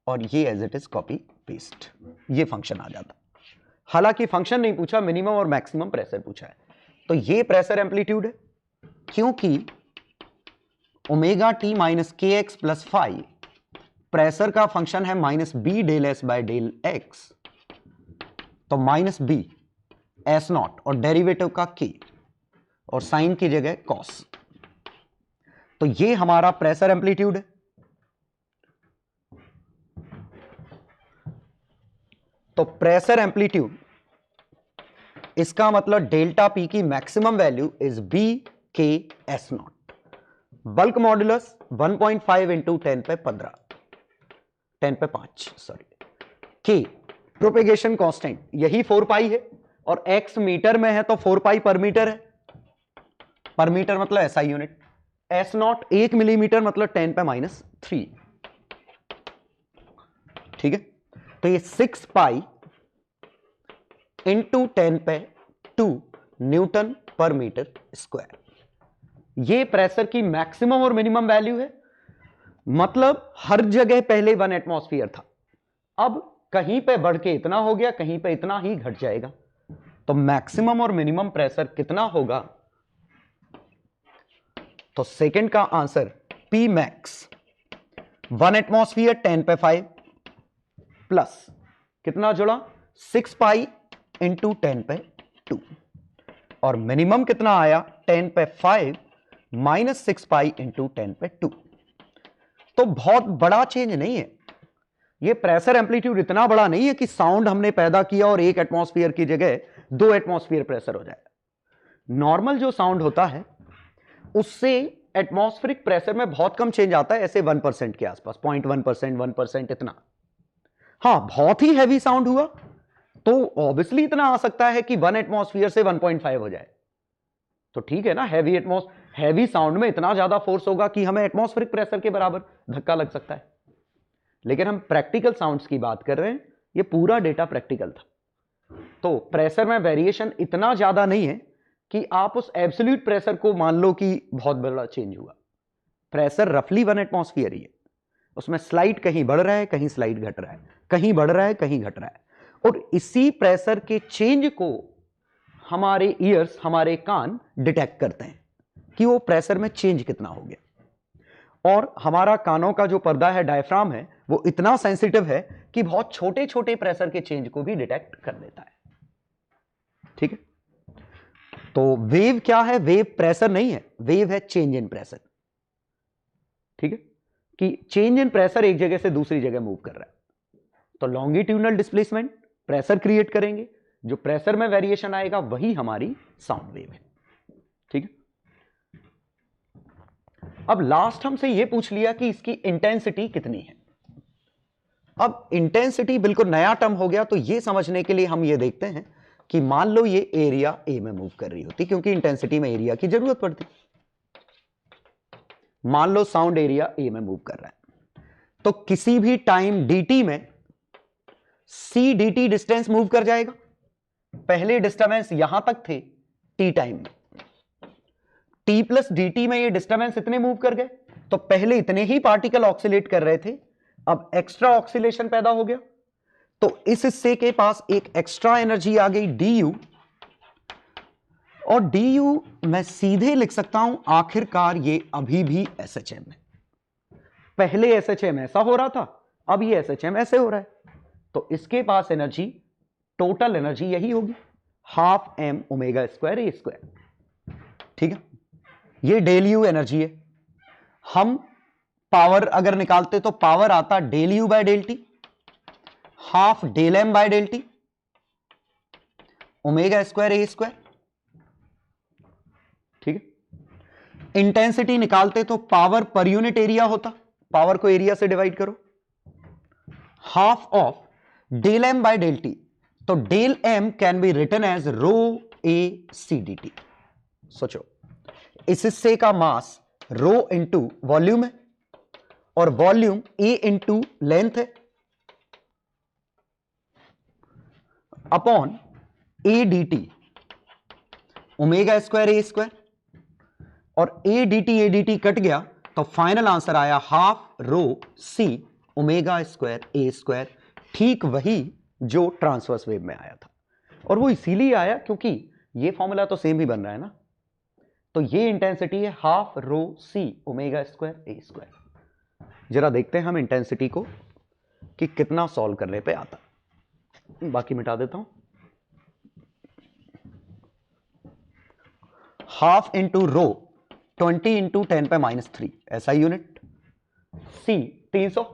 और ये as it is copy paste, ये फंक्शन आ जाता। हालांकि फंक्शन नहीं पूछा, मिनिमम और मैक्सिमम प्रेशर पूछा है। तो ये प्रेशर एम्पलीट्यूड है, क्योंकि ओमेगा टी माइनस के एक्स प्लस 5 प्रेशर का फंक्शन है -b del S by del X, तो -b एस नॉट और डेरिवेटिव का k और साइन की जगह कॉस, तो ये हमारा प्रेशर एम्पलीट्यूड है। तो प्रेशर एम्पलीट्यूड, इसका मतलब डेल्टा पी की maximum value is B K S not, bulk modulus 1.5 into 10 पे 15, 10 पे 5 सॉरी, के प्रोपेगेशन कांस्टेंट यही 4 पाई है, और x मीटर में है तो 4 पाई पर मीटर है, पर मीटर मतलब SI unit, S not 1 millimetre मतलब 10 पे -3, ठीक है। तो ये 6 पाई इंटू 10 पे 2 न्यूटन पर मीटर स्क्वायर, ये प्रेशर की मैक्सिमम और मिनिमम वैल्यू है। मतलब हर जगह पहले 1 एटमॉस्फेयर था, अब कहीं पे बढ़ के इतना हो गया, कहीं पे इतना ही घट जाएगा। तो मैक्सिमम और मिनिमम प्रेशर कितना होगा, तो सेकंड का आंसर P मैक्स 1 एटमॉस्फेयर 10 पे 5 प्लस कितना जुड़ा 6 पाई इंटू 10 पे 2 और मिनिमम कितना आया 10 पे 5 माइनस 6 पाई इंटू 10 पे 2। तो बहुत बड़ा चेंज नहीं है, ये प्रेशर एम्पलीट्यूड इतना बड़ा नहीं है कि साउंड हमने पैदा किया और 1 एटमॉस्फेयर की जगह 2 एटमॉस्फेयर प्रेशर हो जाए। नॉर्मल जो साउंड होता है उससे एटमॉस्फेरिक प्रेशर में बहुत कम चेंज आता है, ऐसे 1% के आसपास, 0.1%, 1% इतना। हां, बहुत ही हैवी साउंड हुआ तो ऑब्वियसली इतना आ सकता है कि 1 एटमॉस्फेयर से 1.5 हो जाए, तो ठीक है ना। हैवी साउंड में इतना ज्यादा फोर्स होगा कि हमें एटमॉस्फेरिक प्रेशर के बराबर धक्का लग सकता है। लेकिन हम प्रैक्टिकल साउंड्स की बात कर रहे हैं, ये पूरा डेटा प्रैक्टिकल था। तो प्रेशर में वेरिएशन इतना ज्यादा नहीं है कि आप उस एब्सोल्यूट प्रेशर को मान लो कि बहुत बड़ा चेंज हुआ। प्रेशर रफली 1 एटमॉस्फेयर ही है, उसमें स्लाइड कहीं बढ़ रहा है, कहीं स्लाइड घट रहा है, कहीं बढ़ रहा है, कहीं घट रहा है। और इसी प्रेशर के चेंज को हमारे ईयर्स, हमारे कान डिटेक्ट करते हैं कि वो प्रेशर में चेंज कितना हो गया। और हमारा कानों का जो पर्दा है, डायफ्राम है, वो इतना सेंसिटिव है कि बहुत छोटे छोटे प्रेशर के चेंज को भी डिटेक्ट कर देता है। ठीक है, तो वेव क्या है? वेव प्रेशर नहीं है, वेव है चेंज इन प्रेशर। ठीक है, कि चेंज इन प्रेशर एक जगह से दूसरी जगह मूव कर रहा है। तो लॉन्गिट्यूडनल डिस्प्लेसमेंट प्रेशर क्रिएट करेंगे, जो प्रेशर में वेरिएशन आएगा वही हमारी साउंड वेव है। ठीक है, अब लास्ट हमसे यह पूछ लिया कि इसकी इंटेंसिटी कितनी है। अब इंटेंसिटी बिल्कुल नया टर्म हो गया, तो यह समझने के लिए हम यह देखते हैं कि मान लो ये एरिया ए में मूव कर रही होती, क्योंकि इंटेंसिटी में एरिया की जरूरत पड़ती। मान लो साउंड एरिया ए में मूव कर रहा है, तो किसी भी टाइम dt में c dt डिस्टेंस मूव कर जाएगा। पहले डिस्टर्बेंस यहां तक थे t टाइम में, t प्लस dt में ये डिस्टर्बेंस इतने मूव कर गए, तो पहले इतने ही पार्टिकल ऑक्सीलेट कर रहे थे, अब एक्स्ट्रा ऑक्सीलेशन पैदा हो गया, तो इस हिस्से के पास एक एक्स्ट्रा एनर्जी आ गई du, और du मैं सीधे लिख सकता हूं आखिरकार ये अभी भी SHM है। पहले SHM ऐसा हो रहा था, अब ये SHM ऐसे हो रहा है, तो इसके पास एनर्जी, टोटल एनर्जी यही होगी, half m omega square A square. ठीक है, ये डेल यू एनर्जी है। हम पावर अगर निकालते तो पावर आता del U by del T, half del M by del T, omega square A square. ठीक है, इंटेंसिटी निकालते तो पावर पर यूनिट एरिया होता, पावर को एरिया से डिवाइड करो, half of del M by del T, तो del M can be written as rho A C D T. सोचो, इस हिस्से का मास रो इंटू वॉल्यूम है, और वॉल्यूम ए इंटू लेंथ है, upon A D T omega square A square, और A D T cut गया, तो फाइनल आंसर आया half rho C omega square A square. ठीक वही जो ट्रांसवर्स वेव में आया था, और वो इसीलिए आया क्योंकि ये फॉर्मूला तो सेम ही बन रहा है ना। तो ये इंटेंसिटी है half rho C omega square A square. जरा देखते हैं हम इंटेंसिटी को कि कितना सॉल्व करने पे आता, बाकी मिटा देता हूं। हाफ इंटू रो 20 इंटू 10 पे -3 ऐसा unit, C 300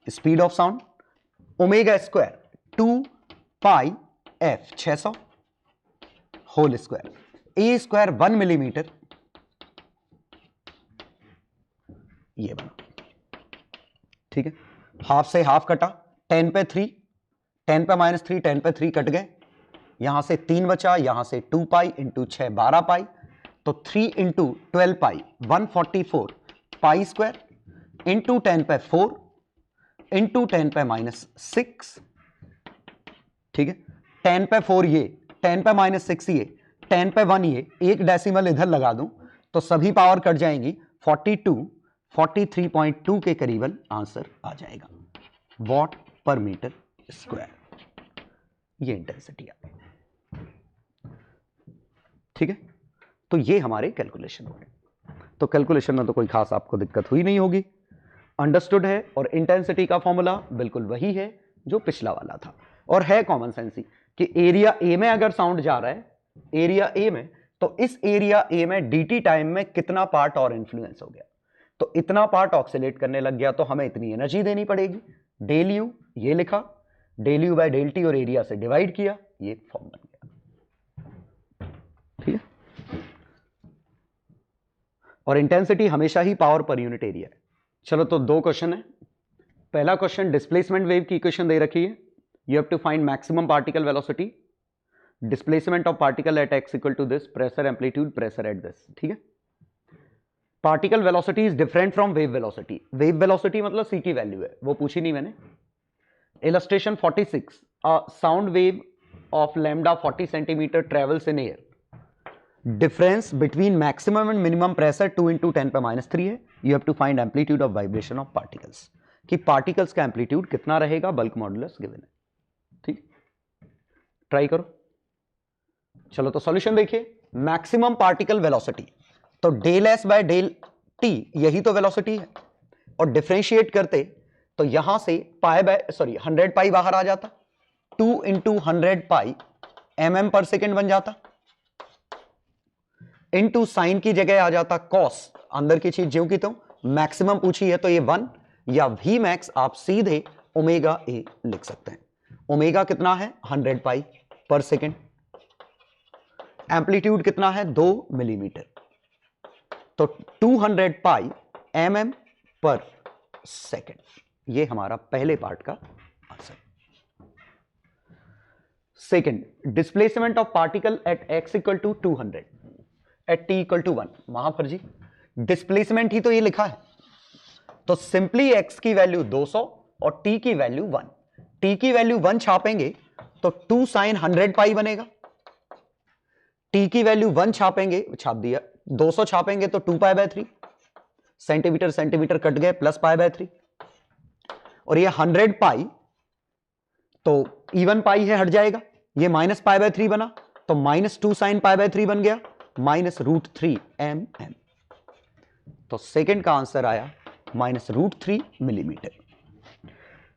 speed of sound, omega square 2 pi F 600 whole square, A square 1 millimetre, ये बना। ठीक है, हाफ से हाफ कटा, 10 पे 3, 10 पे -3, 10 पे 3 कट गए, यहां से 3 बचा, यहां से 2 पाई इंटू 6 12 पाई, तो 3 इंटू 12 पाई 144 पाई स्क्वायर इंटू 10 पे 4 इंटू 10 पे -6। ठीक है, 10 पे 4 ये, 10 पे -6 ये, 10 पे 1 ये, एक डेसिमल इधर लगा दूं तो सभी पावर कट जाएंगी, 43.2 के करीबन आंसर आ जाएगा, वॉट पर मीटर स्क्वायर। ये इंटेंसिटी आ गई। ठीक है, तो ये हमारे कैलकुलेशन हो गए। तो कैलकुलेशन में तो कोई खास आपको दिक्कत हुई नहीं होगी, अंडरस्टूड है। और इंटेंसिटी का फॉर्मूला बिल्कुल वही है जो पिछला वाला था। और है कॉमन सेंस ही कि एरिया ए में अगर साउंड जा रहा है, एरिया ए में, तो इस एरिया ए में dt टाइम में कितना पार्ट और इन्फ्लुएंस हो गया, तो इतना पार्ट ऑक्सीलेट करने लग गया, तो हमें इतनी एनर्जी देनी पड़ेगी। डेल यू ये लिखा, del U by del T और एरिया से डिवाइड किया, ये फॉर्म बन गया। ठीक है, और इंटेंसिटी हमेशा ही पावर पर यूनिट एरिया है। चलो तो दो क्वेश्चन है। पहला क्वेश्चन, डिस्प्लेसमेंट वेव की इक्वेशन दे रखी है, you have to find maximum particle velocity, displacement of particle at X equal to this, pressure amplitude, pressure at this. ठीक है, particle velocity is different from wave velocity. Wave velocity मतलब C की value है, वो पूछी नहीं मैंने। Illustration 46, a sound wave of lambda 40 centimetre travels in air, difference between maximum and minimum pressure 2 × 10⁻³ है। You have to find amplitude of vibration of particles, कि particles का एम्पलीट्यूड कितना रहेगा, बल्क मॉडुलस गिवन है। ठीक, ट्राई करो। चलो तो सॉल्यूशन देखिए। मैक्सिमम पार्टिकल वेलोसिटी, तो del S by del T, यही तो वेलोसिटी है, और डिफरेंशिएट करते तो यहां से 100 पाई बाहर आ जाता, 2 × 100 पाई mm/s बन जाता, इनटू साइन की जगह आ जाता कॉस, अंदर की चीज ज्यों की त्यों। मैक्सिमम पूछी है तो ये 1 या वी मैक्स आप सीधे ओमेगा ए लिख सकते हैं। ओमेगा कितना है, 100 पाई/s। एम्पलीट्यूड कितना है, 2 मिलीमीटर, तो 200 पाई mm/s। ये हमारा पहले पार्ट का answer. Second, displacement of particle at x equal to 200 at t equal to 1। महाफर जी, डिस्प्लेसमेंट ही तो ये लिखा है, तो सिंपली x की वैल्यू 200 और t की वैल्यू 1। t की वैल्यू 1 छापेंगे तो 2 sin 100 पाई बनेगा, t की वैल्यू 1 छापेंगे, छाप दिया, 200 छापेंगे तो 2π/3, सेंटीमीटर सेंटीमीटर कट गए, प्लस π/3, और ये 100 पाई तो इवन पाई है, हट जाएगा, ये माइनस π/3 बना, तो -2 sin π/3 बन गया, -√3 mm। तो सेकंड का आंसर आया -√3 मिलीमीटर।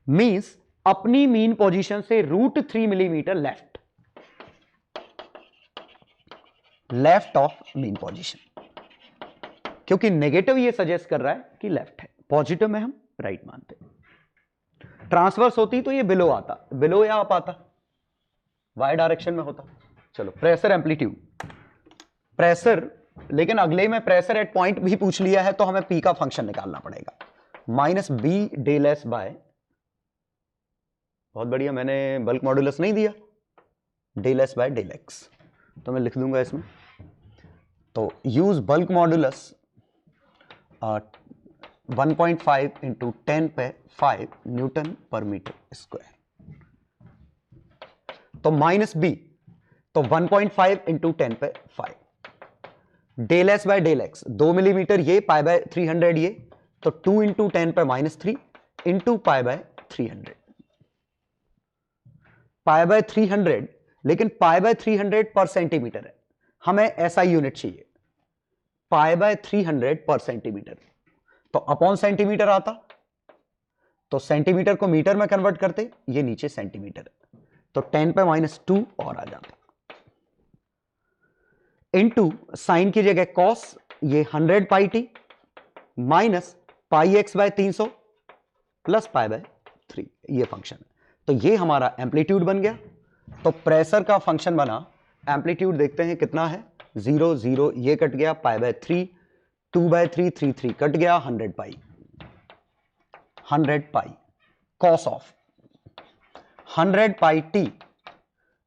मींस अपनी मीन पोजीशन से √3 millimetre left of mean position, क्योंकि नेगेटिव ये सजेस्ट कर रहा है कि लेफ्ट है, पॉजिटिव में हम राइट मानते हैं। ट्रांसवर्स होती तो ये बिलो आता, बिलो या अप आता, वाई डायरेक्शन में होता। चलो, प्रेशर एम्पलीट्यूड, प्रेशर, लेकिन अगले में प्रेशर एट पॉइंट भी पूछ लिया है तो हमें पी का फंक्शन निकालना पड़ेगा, -b डेल एस बाय, बहुत बढ़िया, मैंने बल्क मॉडुलस नहीं दिया, del S by del X, तो मैं लिख दूंगा इसमें, तो यूज बल्क मॉडुलस 1.5 × 10⁵ Nm/m², तो -b, तो 1.5 × 10⁵, del S by del X 2 millimetre ये, π/300 ये, तो 2 × 10⁻³ × π/300, π/300, लेकिन π/300 पर सेंटीमीटर है, हमें ऐसा यूनिट चाहिए, π/300 पर सेंटीमीटर, तो अपॉन सेंटीमीटर आता, तो सेंटीमीटर को मीटर में कन्वर्ट करते, ये नीचे सेंटीमीटर है, तो 10⁻² और आ जाता, इनटू साइन की जगह कॉस, ये 100 pi T minus πx/300 plus π/3, ये फंक्शन है, तो ये हमारा एम्पलीट्यूड बन गया। तो प्रेशर का फंक्शन बना, एम्पलीट्यूड देखते हैं कितना है, 0 0 ये कट गया, π/3, 2/3 3 3 कट गया, 100 pi, 100 pi cos of 100 pi T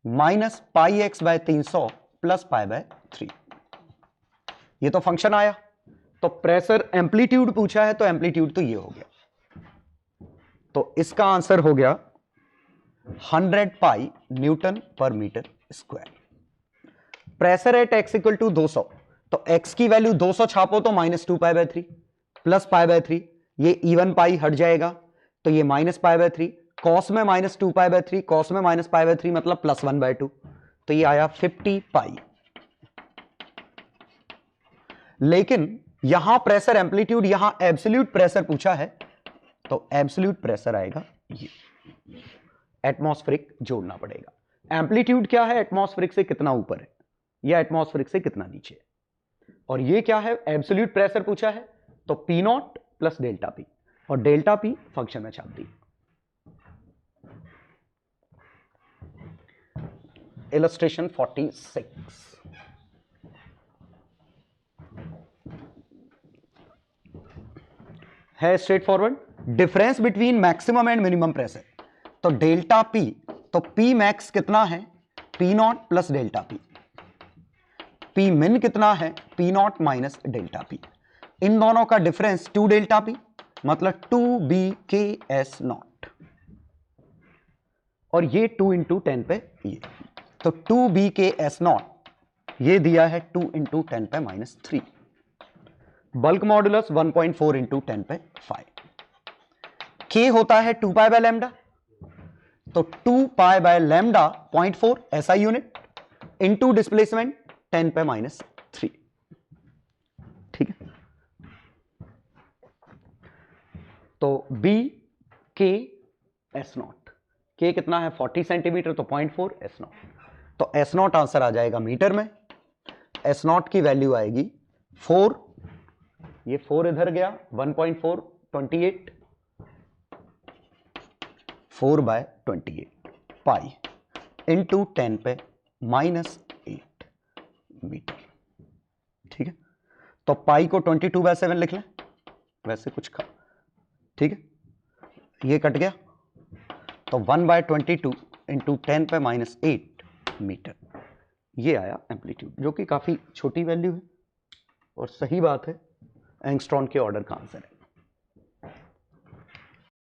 minus πx/300 plus π/3, ये तो फंक्शन आया। तो प्रेशर एम्पलीट्यूड पूछा है तो एम्पलीट्यूड तो ये हो गया, तो इसका आंसर हो गया 100 pi Nm/m²। Pressure at x equal to 200, तो x की वैल्यू 200 छापो तो -2π/3 प्लस π/3, ये इवन पाई हट जाएगा, तो ये -π/3, कॉस में -2π/3, कॉस में -π/3 मतलब +1/2, तो ये आया 50 पाई। लेकिन यहां प्रेशर एम्पलीट्यूड, यहां एब्सोल्यूट प्रेशर पूछा है, तो एब्सोल्यूट प्रेशर आएगा ये एटमॉस्फेरिक जोड़ना पड़ेगा। एम्पलीट्यूड क्या है, एटमॉस्फेरिक से कितना ऊपर है या एटमॉस्फेरिक से कितना नीचे है। और ये क्या है, एब्सोल्यूट प्रेशर पूछा है, तो P naught plus delta P, और डेल्टा पी फंक्शन में छाप दी। इलस्ट्रेशन 46 है straight forward. Difference between maximum and minimum pressure, तो डेल्टा पी, तो पी मैक्स कितना है, P naught plus delta P, P min कितना है, P naught minus delta P. इन दोनों का डिफरेंस 2 डेल्टा पी, मतलब 2 बी के एस नॉट, और ये 2 इंटू 10 पे ये, तो 2 बी के एस नॉट ये दिया है 2 इंटू 10 पे माइनस 3। बल्क मॉडुलस 1.4 इंटू 10 पे 5। के होता है 2 पाई बाय लैम्डा, तो 2 पाई बाय लैम्डा 0.4 ऐसा यूनिट इंटू डिस्प्लेसमेंट 10 पे माइनस 3। ठीक है, तो बी के एस नॉट, के कितना है 40 सेंटीमीटर, तो 0.4 एस नॉट, तो एस नॉट आंसर आ जाएगा मीटर में। एस नॉट की वैल्यू आएगी 4, ये 4 इधर गया, 1.4 28, 4 बाय 28 पाई इंटू 10 पे माइनस 8 मीटर। ठीक है, तो पाई को 22/7 लिख लें, वैसे कुछ खा, ठीक है, ये कट गया, तो 1/22 इंटू 10 पे माइनस 8 मीटर, ये आया एम्पलीट्यूड, जो कि काफी छोटी वैल्यू है और सही बात है, एंगस्ट्रॉन के ऑर्डर का आंसर है।